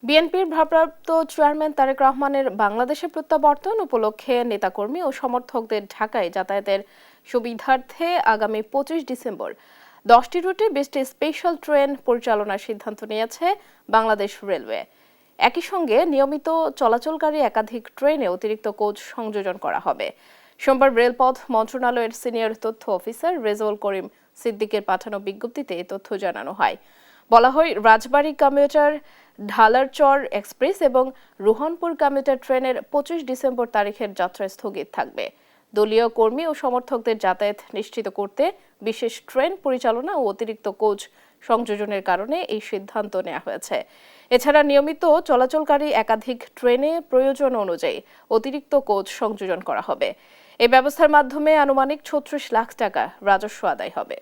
বিএনপির ভারপ্রাপ্ত চেয়ারম্যান তারেক রহমানের বাংলাদেশে প্রত্যাবর্তন উপলক্ষে নেতাকর্মী ও সমর্থকদের ঢাকায় যাতায়াতের সুবিধার্থে আগামী ২৫ ডিসেম্বর ১০টি রুটে ২০টি স্পেশাল ট্রেন পরিচালনার সিদ্ধান্ত নিয়েছে বাংলাদেশ রেলওয়ে। একই সঙ্গে নিয়মিত চলাচলকারী একাধিক ট্রেনে অতিরিক্ত কোচ সংযোজন করা হবে। সোমবার রেলপথ মন্ত্রণালয়ের সিনিয়র তথ্য অফিসার রেজাউল করিম সিদ্দিকের পাঠানো বিজ্ঞপ্তিতে এই তথ্য জানানো হয়। বলা হয়, রাজবাড়ী কমিউটার, ঢালারচর এক্সপ্রেস এবং রোহনপুর কমিউটার ট্রেনের ২৫ ডিসেম্বর তারিখের যাত্রা স্থগিত থাকবে। দলীয় কর্মী ও সমর্থকদের যাতায়াত নিশ্চিত করতে বিশেষ ট্রেন পরিচালনা ও অতিরিক্ত কোচ সংযোজনের কারণে এই সিদ্ধান্ত নেওয়া হয়েছে। এছাড়া নিয়মিত চলাচলকারী একাধিক ট্রেনে প্রয়োজন অনুযায়ী অতিরিক্ত কোচ সংযোজন করা হবে। এই ব্যবস্থার মাধ্যমে আনুমানিক ৩৬ লাখ টাকা রাজস্ব আদায় হবে।